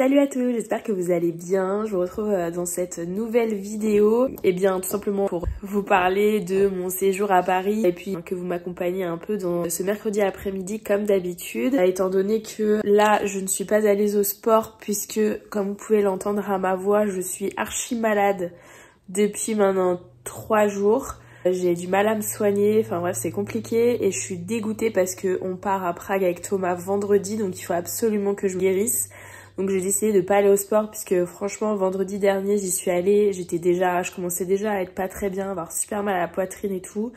Salut à tous, j'espère que vous allez bien. Je vous retrouve dans cette nouvelle vidéo. Et bien tout simplement pour vous parler de mon séjour à Paris et puis que vous m'accompagnez un peu dans ce mercredi après-midi comme d'habitude. Étant donné que là je ne suis pas allée au sport puisque comme vous pouvez l'entendre à ma voix, je suis archi malade depuis maintenant 3 jours. J'ai du mal à me soigner, enfin bref c'est compliqué et je suis dégoûtée parce que on part à Prague avec Thomas vendredi, donc il faut absolument que je me guérisse. Donc j'ai décidé de pas aller au sport puisque franchement vendredi dernier j'y suis allée, je commençais déjà à être pas très bien, avoir super mal à la poitrine et tout.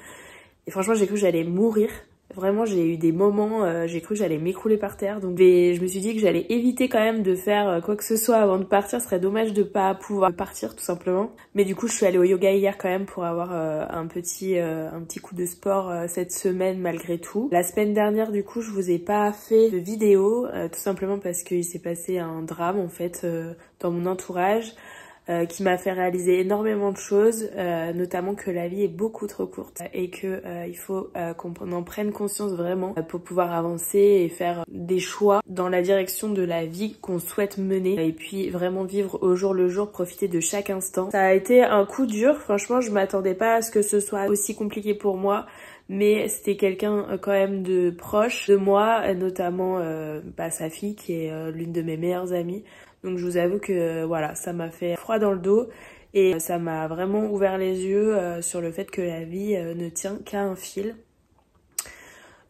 Et franchement j'ai cru que j'allais mourir. Vraiment j'ai eu des moments, j'ai cru que j'allais m'écrouler par terre. Donc je me suis dit que j'allais éviter quand même de faire quoi que ce soit avant de partir. Ce serait dommage de pas pouvoir partir tout simplement. Mais du coup je suis allée au yoga hier quand même pour avoir un petit coup de sport cette semaine malgré tout. La semaine dernière du coup je vous ai pas fait de vidéo tout simplement parce qu'il s'est passé un drame en fait dans mon entourage. Qui m'a fait réaliser énormément de choses, notamment que la vie est beaucoup trop courte et que il faut qu'on en prenne conscience vraiment pour pouvoir avancer et faire des choix dans la direction de la vie qu'on souhaite mener et puis vraiment vivre au jour le jour, profiter de chaque instant. Ça a été un coup dur, franchement je m'attendais pas à ce que ce soit aussi compliqué pour moi. Mais c'était quelqu'un quand même de proche de moi, notamment sa fille qui est l'une de mes meilleures amies. Donc je vous avoue que voilà, ça m'a fait froid dans le dos et ça m'a vraiment ouvert les yeux sur le fait que la vie ne tient qu'à un fil.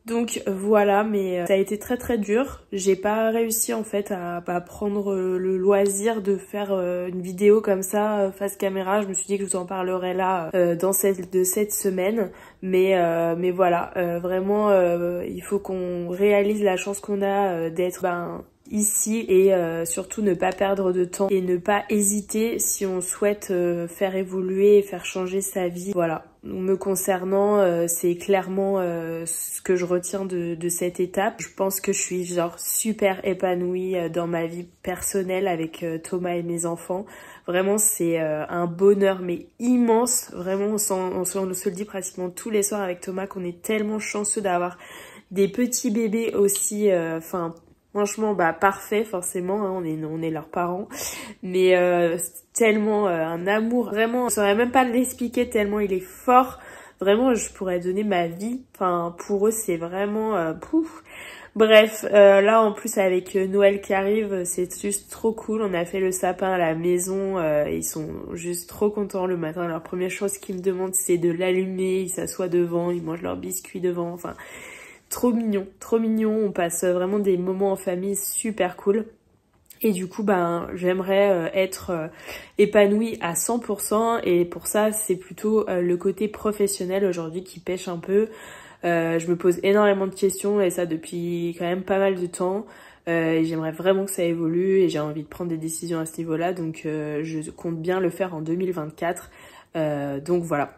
Donc voilà, mais ça a été très très dur. J'ai pas réussi en fait à prendre le loisir de faire une vidéo comme ça face caméra. Je me suis dit que je vous en parlerai là dans cette semaine. Mais voilà, vraiment il faut qu'on réalise la chance qu'on a d'être ici et surtout ne pas perdre de temps et ne pas hésiter si on souhaite faire évoluer et faire changer sa vie. Voilà. Me concernant, c'est clairement ce que je retiens de cette étape. Je pense que je suis genre super épanouie dans ma vie personnelle avec Thomas et mes enfants. Vraiment, c'est un bonheur mais immense. Vraiment, on se le dit pratiquement tous les soirs avec Thomas qu'on est tellement chanceux d'avoir des petits bébés aussi. Franchement, parfait forcément, hein, on est leurs parents, mais tellement un amour, vraiment, je saurais même pas l'expliquer tellement il est fort. Vraiment, je pourrais donner ma vie. Enfin, pour eux, c'est vraiment pouf. Bref, là en plus avec Noël qui arrive, c'est juste trop cool. On a fait le sapin à la maison, ils sont juste trop contents le matin. La première chose qu'ils me demandent, c'est de l'allumer. Ils s'assoient devant, ils mangent leurs biscuits devant. Enfin. Trop mignon, on passe vraiment des moments en famille super cool. Et du coup, j'aimerais être épanouie à 100% et pour ça, c'est plutôt le côté professionnel aujourd'hui qui pêche un peu. Je me pose énormément de questions et ça depuis quand même pas mal de temps. J'aimerais vraiment que ça évolue et j'ai envie de prendre des décisions à ce niveau-là, donc je compte bien le faire en 2024. Donc voilà.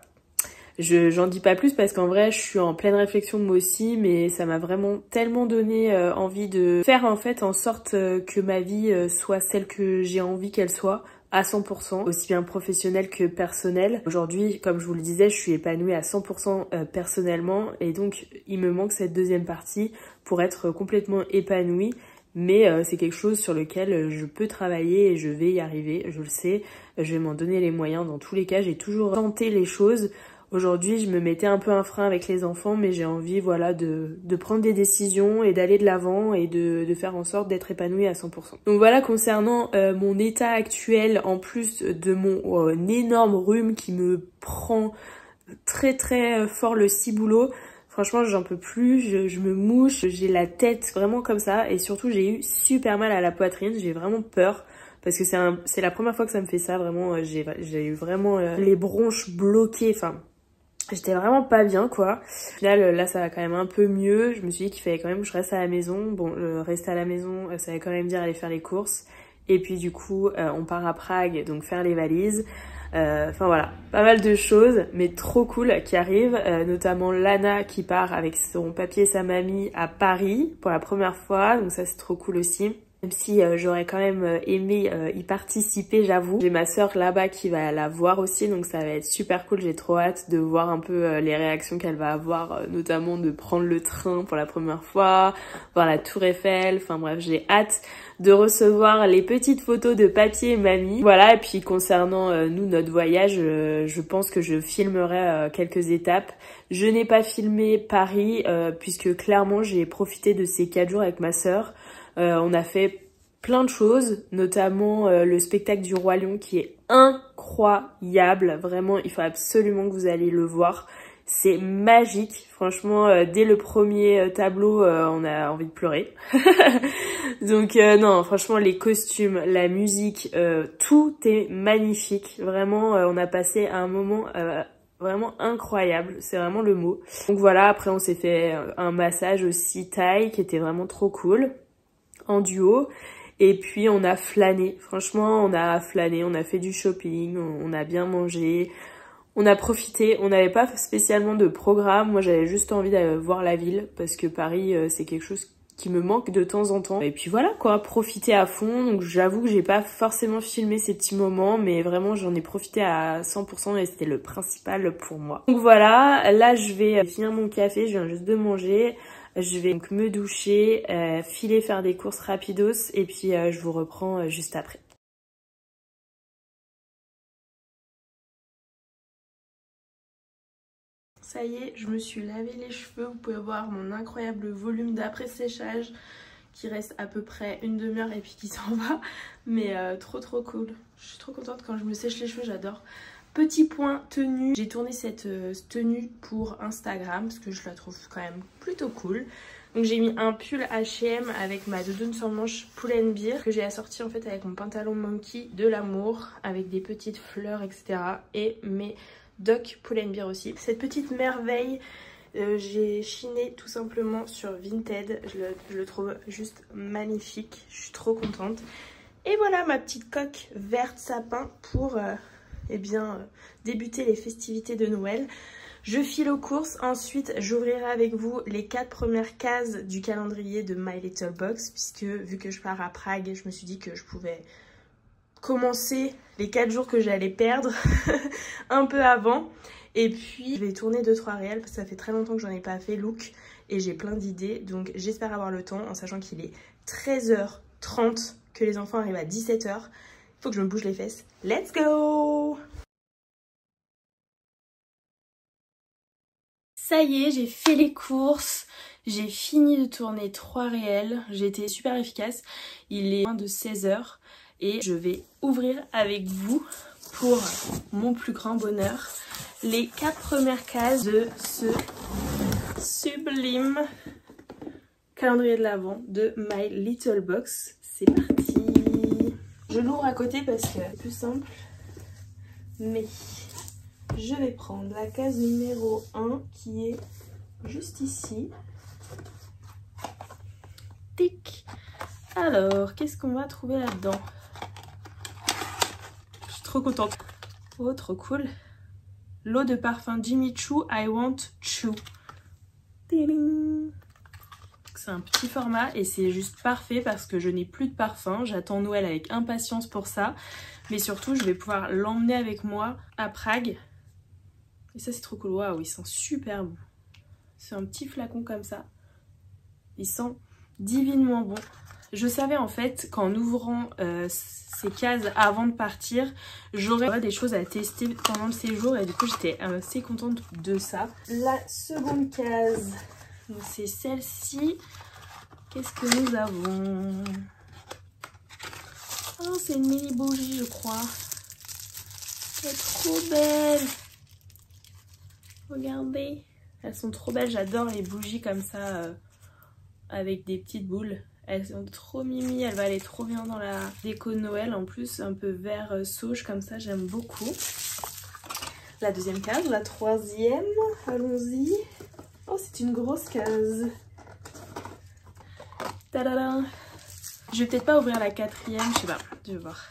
J'en dis pas plus parce qu'en vrai je suis en pleine réflexion moi aussi, mais ça m'a vraiment tellement donné envie de faire en fait en sorte que ma vie soit celle que j'ai envie qu'elle soit à 100%, aussi bien professionnelle que personnelle. Aujourd'hui, comme je vous le disais, je suis épanouie à 100% personnellement et donc il me manque cette deuxième partie pour être complètement épanouie. Mais c'est quelque chose sur lequel je peux travailler et je vais y arriver, je le sais. Je vais m'en donner les moyens dans tous les cas, j'ai toujours tenté les choses. Aujourd'hui, je me mettais un peu un frein avec les enfants, mais j'ai envie, voilà, de prendre des décisions et d'aller de l'avant et de faire en sorte d'être épanouie à 100%. Donc voilà, concernant mon état actuel, en plus de mon énorme rhume qui me prend très très fort le ciboulot, franchement, j'en peux plus, je me mouche, j'ai la tête vraiment comme ça et surtout, j'ai eu super mal à la poitrine, j'ai vraiment peur. Parce que c'est la première fois que ça me fait ça, vraiment, j'ai eu vraiment les bronches bloquées, enfin... J'étais vraiment pas bien quoi. Au final là ça va quand même un peu mieux. Je me suis dit qu'il fallait quand même que je reste à la maison. Bon rester à la maison ça veut quand même dire aller faire les courses. Et puis du coup on part à Prague donc faire les valises. Enfin voilà, pas mal de choses mais trop cool qui arrivent. Notamment Lana qui part avec son papier et sa mamie à Paris pour la première fois. Donc ça c'est trop cool aussi. Même si j'aurais quand même aimé y participer, j'avoue. J'ai ma sœur là-bas qui va la voir aussi, donc ça va être super cool. J'ai trop hâte de voir un peu les réactions qu'elle va avoir, notamment de prendre le train pour la première fois, voir la Tour Eiffel. Enfin bref, j'ai hâte de recevoir les petites photos de papy et mamie. Voilà, et puis concernant nous, notre voyage, je pense que je filmerai quelques étapes. Je n'ai pas filmé Paris, puisque clairement j'ai profité de ces 4 jours avec ma sœur. On a fait plein de choses, notamment le spectacle du Roi Lion qui est incroyable. Vraiment, il faut absolument que vous alliez le voir. C'est magique. Franchement, dès le premier tableau, on a envie de pleurer. Donc non, franchement, les costumes, la musique, tout est magnifique. Vraiment, on a passé un moment vraiment incroyable. C'est vraiment le mot. Donc voilà, après on s'est fait un massage aussi thaï qui était vraiment trop cool en duo. Et puis on a flâné, franchement on a flâné, on a fait du shopping, on a bien mangé, on a profité, on n'avait pas spécialement de programme, moi j'avais juste envie d'aller voir la ville parce que Paris c'est quelque chose qui me manque de temps en temps. Et puis voilà quoi, profiter à fond, donc j'avoue que j'ai pas forcément filmé ces petits moments, mais vraiment j'en ai profité à 100% et c'était le principal pour moi. Donc voilà, là je vais finir mon café, je viens juste de manger. Je vais donc me doucher, filer faire des courses rapidos et puis je vous reprends juste après. Ça y est, je me suis lavé les cheveux. Vous pouvez voir mon incroyable volume d'après-séchage qui reste à peu près une demi-heure et puis qui s'en va. Mais trop cool. Je suis trop contente quand je me sèche les cheveux, j'adore. Petit point tenue, j'ai tourné cette tenue pour Instagram parce que je la trouve quand même plutôt cool. Donc j'ai mis un pull H&M avec ma doudoune sans manche Pull & Bear que j'ai assorti en fait avec mon pantalon Monkey de l'amour avec des petites fleurs etc. Et mes Doc Pull & Bear aussi. Cette petite merveille, j'ai chiné tout simplement sur Vinted. Je le trouve juste magnifique. Je suis trop contente. Et voilà ma petite coque verte sapin pour débuter les festivités de Noël. Je file aux courses, ensuite j'ouvrirai avec vous les 4 premières cases du calendrier de My Little Box puisque vu que je pars à Prague, je me suis dit que je pouvais commencer les 4 jours que j'allais perdre un peu avant. Et puis je vais tourner 2-3 réels parce que ça fait très longtemps que j'en ai pas fait look et j'ai plein d'idées. Donc j'espère avoir le temps en sachant qu'il est 13h30, que les enfants arrivent à 17h. Il faut que je me bouge les fesses. Let's go! Ça y est, j'ai fait les courses, j'ai fini de tourner 3 réels, j'ai été super efficace. Il est moins de 16h et je vais ouvrir avec vous, pour mon plus grand bonheur, les 4 premières cases de ce sublime calendrier de l'Avent de My Little Box. C'est parti! Je l'ouvre à côté parce que c'est plus simple, mais... je vais prendre la case numéro 1 qui est juste ici. Tic. Alors, qu'est-ce qu'on va trouver là-dedans? Je suis trop contente. Oh, trop cool. L'eau de parfum Jimmy Choo, I Want Choo. C'est un petit format et c'est juste parfait parce que je n'ai plus de parfum. J'attends Noël avec impatience pour ça. Mais surtout, je vais pouvoir l'emmener avec moi à Prague. Et ça c'est trop cool, waouh, il sent super bon. C'est un petit flacon comme ça. Il sent divinement bon. Je savais en fait qu'en ouvrant ces cases avant de partir, j'aurais des choses à tester pendant le séjour et du coup j'étais assez contente de ça. La seconde case, c'est celle-ci. Qu'est-ce que nous avons? Oh, c'est une mini bougie je crois. Elle est trop belle. Regardez, elles sont trop belles, j'adore les bougies comme ça avec des petites boules. Elles sont trop mimi, elle va aller trop bien dans la déco de Noël en plus, un peu vert sauge comme ça, j'aime beaucoup. La deuxième case, la troisième, allons-y. Oh, c'est une grosse case. Tadada! Je vais peut-être pas ouvrir la quatrième, je sais pas, je vais voir.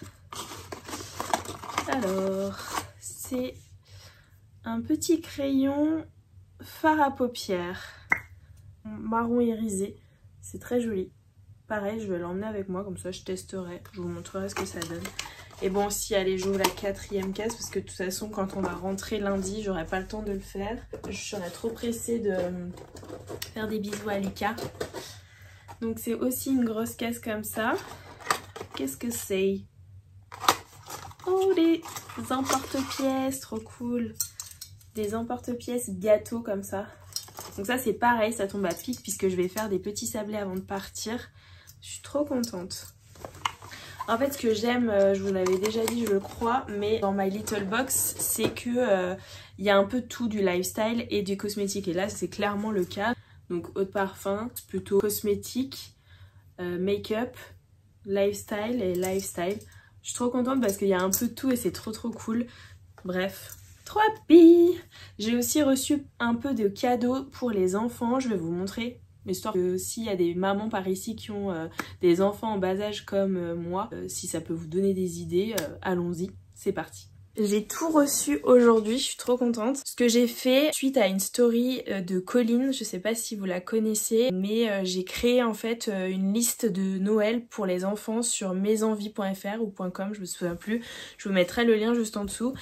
Alors, c'est un petit crayon fard à paupières marron irisé, c'est très joli. pareil, je vais l'emmener avec moi, comme ça je testerai, je vous montrerai ce que ça donne. Et bon aussi, allez, j'ouvre la 4e caisse parce que de toute façon quand on va rentrer lundi, j'aurai pas le temps de le faire. Je serais trop pressée de faire des bisous à Lucas. Donc c'est aussi une grosse caisse comme ça. Qu'est-ce que c'est? Oh, des emporte-pièces, trop cool. Des emporte-pièces gâteaux comme ça. Donc ça c'est pareil, ça tombe à pic puisque je vais faire des petits sablés avant de partir. Je suis trop contente. En fait ce que j'aime, je vous l'avais déjà dit je le crois, mais dans My Little Box, c'est que y a un peu tout du lifestyle et du cosmétique. Et là c'est clairement le cas. Donc eau de parfum, plutôt cosmétique, make-up, lifestyle et lifestyle. Je suis trop contente parce qu'il y a un peu de tout et c'est trop cool. Bref, trop happy. J'ai aussi reçu un peu de cadeaux pour les enfants. Je vais vous montrer. Histoire que s'il y a des mamans par ici qui ont des enfants en bas âge comme moi, si ça peut vous donner des idées, allons-y, c'est parti. J'ai tout reçu aujourd'hui, je suis trop contente. Ce que j'ai fait suite à une story de Colline, je sais pas si vous la connaissez, mais j'ai créé en fait une liste de Noël pour les enfants sur mesenvies.fr ou .com, je me souviens plus. Je vous mettrai le lien juste en dessous.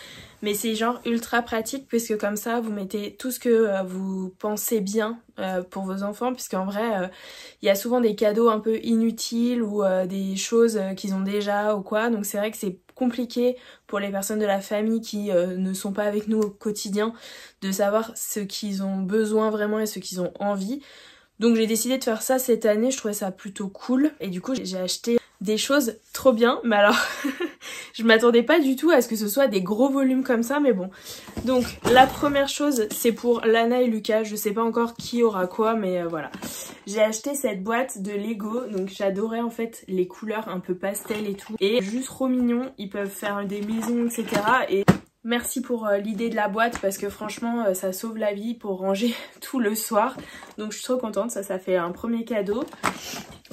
Mais c'est genre ultra pratique puisque comme ça vous mettez tout ce que vous pensez bien pour vos enfants, puisqu'en vrai il y a souvent des cadeaux un peu inutiles ou des choses qu'ils ont déjà ou quoi, donc c'est vrai que c'est compliqué pour les personnes de la famille qui ne sont pas avec nous au quotidien de savoir ce qu'ils ont besoin vraiment et ce qu'ils ont envie. Donc j'ai décidé de faire ça cette année, je trouvais ça plutôt cool et du coup j'ai acheté des choses trop bien, mais alors je m'attendais pas du tout à ce que ce soit des gros volumes comme ça, mais bon. Donc la première chose c'est pour Lana et Lucas, je sais pas encore qui aura quoi, mais voilà. J'ai acheté cette boîte de Lego, donc j'adorais en fait les couleurs un peu pastel et tout, et juste trop mignon, ils peuvent faire des maisons etc. Et merci pour l'idée de la boîte parce que franchement ça sauve la vie pour ranger tout le soir. Donc je suis trop contente, ça fait un premier cadeau.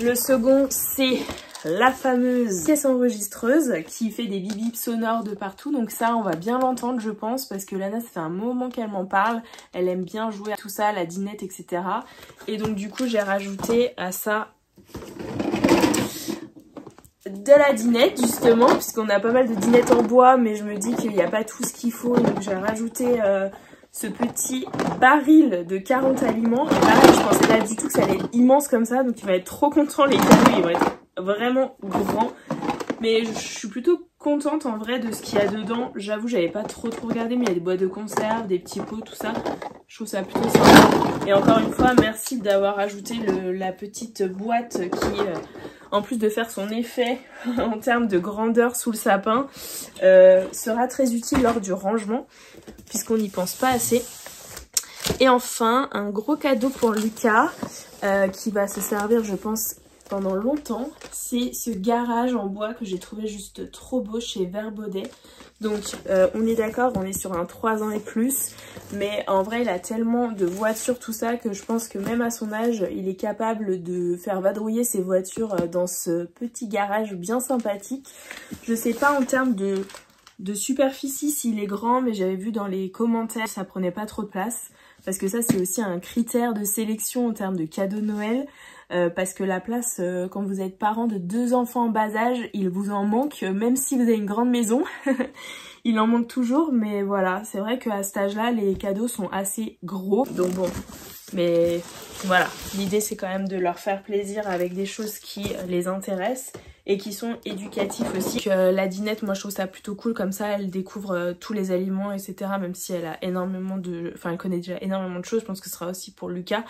Le second c'est la fameuse caisse enregistreuse qui fait des bip bip sonores de partout. Donc ça on va bien l'entendre je pense parce que Lana ça fait un moment qu'elle m'en parle. Elle aime bien jouer à tout ça, la dinette etc. Et donc du coup j'ai rajouté à ça de la dinette justement, puisqu'on a pas mal de dinettes en bois, mais je me dis qu'il n'y a pas tout ce qu'il faut, donc j'ai rajouté ce petit baril de 40 aliments. Et pareil, je pensais pas du tout que ça allait être immense comme ça, donc il va être trop content, les cadeaux ils vont être vraiment grands. Mais je suis plutôt contente en vrai de ce qu'il y a dedans. J'avoue j'avais pas trop regardé, mais il y a des boîtes de conserve, des petits pots, tout ça. Je trouve ça plutôt sympa. Et encore une fois, merci d'avoir ajouté la petite boîte qui, en plus de faire son effet en termes de grandeur sous le sapin, sera très utile lors du rangement, puisqu'on n'y pense pas assez. Et enfin, un gros cadeau pour Lucas, qui va se servir, je pense, pendant longtemps. C'est ce garage en bois que j'ai trouvé juste trop beau chez Verbaudet. Donc on est d'accord, on est sur un 3 ans et plus, mais en vrai il a tellement de voitures tout ça que je pense que même à son âge il est capable de faire vadrouiller ses voitures dans ce petit garage bien sympathique. Je sais pas en termes de superficie s'il est grand, mais j'avais vu dans les commentaires ça prenait pas trop de place, parce que ça c'est aussi un critère de sélection en termes de cadeaux de Noël. Parce que la place, quand vous êtes parent de 2 enfants en bas âge, il vous en manque, même si vous avez une grande maison. Il en manque toujours, mais voilà, c'est vrai qu'à cet âge-là, les cadeaux sont assez gros. Donc bon, mais voilà, l'idée c'est quand même de leur faire plaisir avec des choses qui les intéressent et qui sont éducatifs aussi. La dinette, moi je trouve ça plutôt cool, comme ça elle découvre tous les aliments etc, même si elle a énormément de... Enfin elle connaît déjà énormément de choses, je pense que ce sera aussi pour Lucas.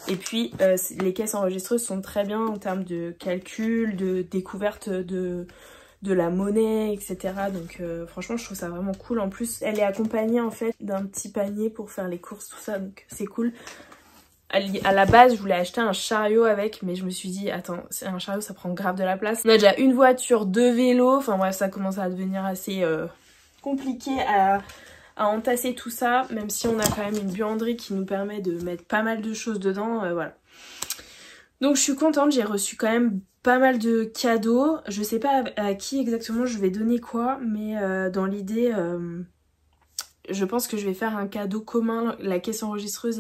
Et puis les caisses enregistreuses sont très bien en termes de calcul, de découverte de la monnaie etc. Donc franchement je trouve ça vraiment cool. En plus elle est accompagnée en fait d'un petit panier pour faire les courses tout ça, donc c'est cool. À la base je voulais acheter un chariot avec, mais je me suis dit attends, c'est un chariot ça prend grave de la place. On a déjà une voiture, 2 vélos, enfin bref ça commence à devenir assez compliqué à entasser tout ça, même si on a quand même une buanderie qui nous permet de mettre pas mal de choses dedans, voilà. Donc je suis contente, j'ai reçu quand même pas mal de cadeaux. Je sais pas à qui exactement je vais donner quoi, mais dans l'idée je pense que je vais faire un cadeau commun, la caisse enregistreuse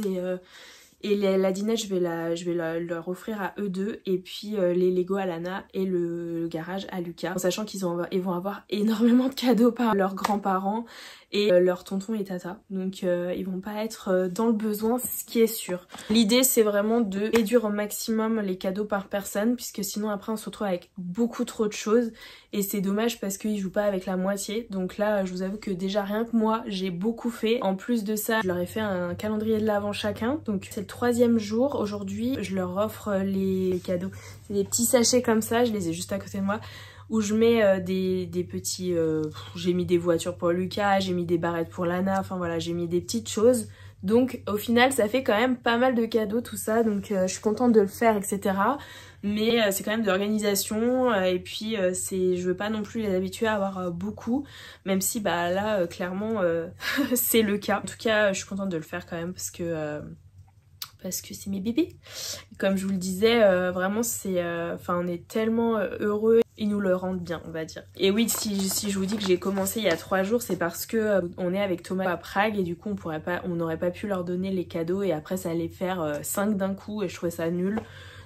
Et la dinette, je vais leur offrir à eux deux. Et puis les Lego à Lana et le garage à Lucas. En sachant qu'ils vont avoir énormément de cadeaux par leurs grands-parents et leurs tontons et tata. Donc ils vont pas être dans le besoin, ce qui est sûr. L'idée c'est vraiment de réduire au maximum les cadeaux par personne, puisque sinon après on se retrouve avec beaucoup trop de choses. Et c'est dommage parce qu'ils jouent pas avec la moitié. Donc là je vous avoue que déjà rien que moi j'ai beaucoup fait. En plus de ça je leur ai fait un calendrier de l'Avent chacun. Donc c'est le 3e jour. Aujourd'hui je leur offre les cadeaux. C'est des petits sachets comme ça, je les ai juste à côté de moi. Où je mets des petits... j'ai mis des voitures pour Lucas, j'ai mis des barrettes pour Lana, enfin voilà, j'ai mis des petites choses. Donc au final ça fait quand même pas mal de cadeaux tout ça, donc je suis contente de le faire, etc. Mais c'est quand même de l'organisation et puis je veux pas non plus les habituer à avoir beaucoup, même si bah là clairement c'est le cas. En tout cas je suis contente de le faire quand même parce que c'est mes bébés. Comme je vous le disais, vraiment c'est... on est tellement heureux, ils nous le rendent bien, on va dire. Et oui, si je vous dis que j'ai commencé il y a 3 jours, c'est parce que on est avec Thomas à Prague et du coup on n'aurait pas pu leur donner les cadeaux et après ça allait faire 5 d'un coup et je trouvais ça nul.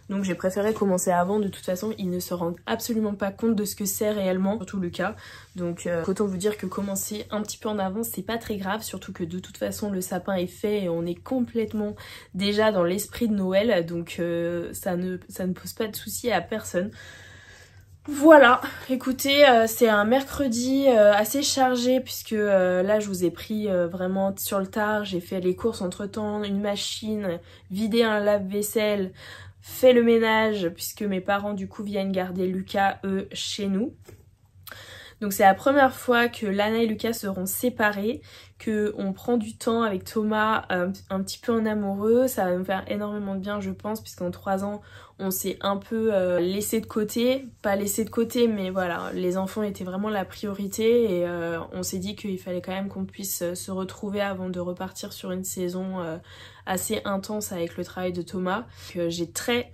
Donc j'ai préféré commencer avant, de toute façon ils ne se rendent absolument pas compte de ce que c'est réellement, surtout Lucas. Donc autant vous dire que commencer un petit peu en avance c'est pas très grave, surtout que de toute façon le sapin est fait et on est complètement déjà dans l'esprit de Noël, donc ça ne pose pas de soucis à personne. Voilà, écoutez, c'est un mercredi assez chargé puisque là je vous ai pris vraiment sur le tard, j'ai fait les courses entre temps, une machine, vidé un lave-vaisselle, fait le ménage puisque mes parents du coup viennent garder Lucas eux chez nous. Donc c'est la première fois que Lana et Lucas seront séparés, que on prend du temps avec Thomas un petit peu en amoureux. Ça va nous faire énormément de bien je pense, puisqu'en 3 ans on s'est un peu laissé de côté. Pas laissé de côté mais voilà, les enfants étaient vraiment la priorité et on s'est dit qu'il fallait quand même qu'on puisse se retrouver avant de repartir sur une saison assez intense avec le travail de Thomas. J'ai très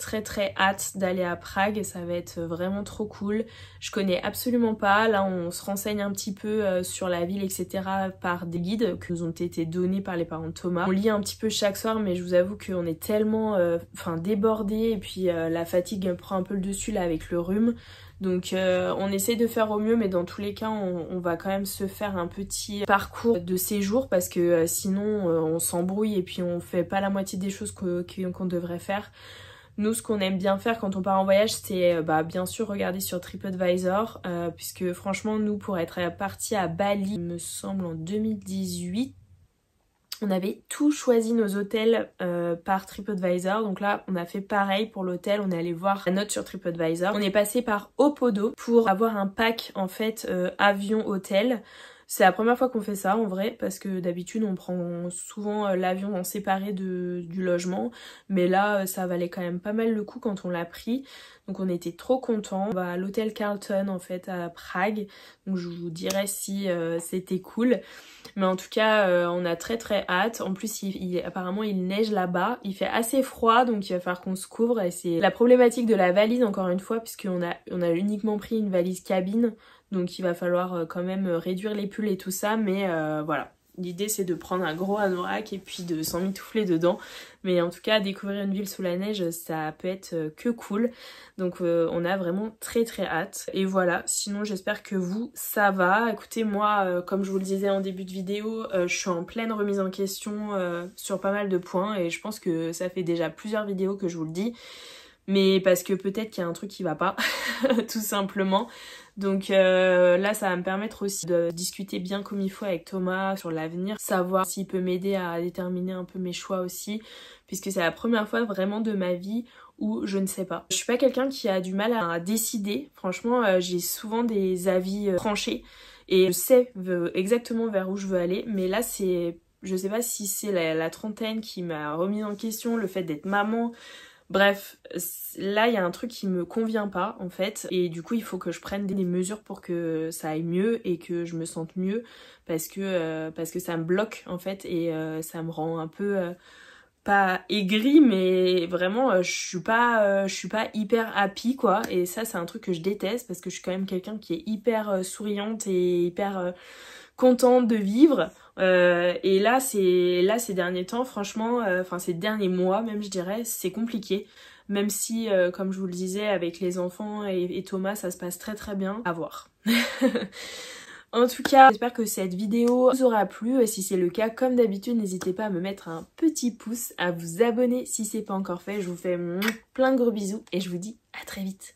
hâte d'aller à Prague, ça va être vraiment trop cool. Je connais absolument pas, là on se renseigne un petit peu sur la ville etc. par des guides qui nous ont été donnés par les parents de Thomas. On lit un petit peu chaque soir mais je vous avoue qu'on est tellement débordés et puis la fatigue prend un peu le dessus là avec le rhume. Donc on essaie de faire au mieux mais dans tous les cas on va quand même se faire un petit parcours de séjour parce que sinon on s'embrouille et puis on fait pas la moitié des choses qu'on devrait faire. Nous ce qu'on aime bien faire quand on part en voyage c'est bien sûr regarder sur TripAdvisor puisque franchement nous pour être partis à Bali il me semble en 2018 on avait tout choisi nos hôtels par TripAdvisor, donc là on a fait pareil pour l'hôtel, on est allé voir la note sur TripAdvisor. On est passé par Opodo pour avoir un pack en fait avion-hôtel. C'est la première fois qu'on fait ça en vrai, parce que d'habitude on prend souvent l'avion en séparé du logement, mais là ça valait quand même pas mal le coup quand on l'a pris. Donc on était trop contents. On va à l'hôtel Carlton en fait à Prague, donc je vous dirai si c'était cool. Mais en tout cas on a très hâte. En plus apparemment il neige là-bas, il fait assez froid donc il va falloir qu'on se couvre et c'est la problématique de la valise encore une fois puisqu'on a uniquement pris une valise cabine. Donc il va falloir quand même réduire les pulls et tout ça, mais voilà. L'idée c'est de prendre un gros anorak et puis de s'emmitoufler dedans. Mais en tout cas découvrir une ville sous la neige ça peut être que cool. Donc on a vraiment très hâte. Et voilà, sinon j'espère que vous ça va. Écoutez moi comme je vous le disais en début de vidéo, je suis en pleine remise en question sur pas mal de points. Et je pense que ça fait déjà plusieurs vidéos que je vous le dis. Mais parce que peut-être qu'il y a un truc qui va pas, tout simplement. Donc là ça va me permettre aussi de discuter bien comme il faut avec Thomas sur l'avenir, savoir s'il peut m'aider à déterminer un peu mes choix aussi, puisque c'est la première fois vraiment de ma vie où je ne sais pas. Je suis pas quelqu'un qui a du mal à décider, franchement j'ai souvent des avis tranchés et je sais exactement vers où je veux aller, mais là c'est... Je sais pas si c'est la trentaine qui m'a remis en question, le fait d'être maman. Bref, là il y a un truc qui me convient pas en fait et du coup il faut que je prenne des mesures pour que ça aille mieux et que je me sente mieux parce que ça me bloque en fait et ça me rend un peu pas aigrie mais vraiment je suis pas hyper happy quoi et ça c'est un truc que je déteste parce que je suis quand même quelqu'un qui est hyper souriante et hyper contente de vivre. Et là, ces derniers temps, franchement, enfin ces derniers mois même, je dirais, c'est compliqué. Même si, comme je vous le disais, avec les enfants et Thomas, ça se passe très très bien. À voir. En tout cas, j'espère que cette vidéo vous aura plu. Et si c'est le cas, comme d'habitude, n'hésitez pas à me mettre un petit pouce, à vous abonner si c'est pas encore fait. Je vous fais plein de gros bisous et je vous dis à très vite.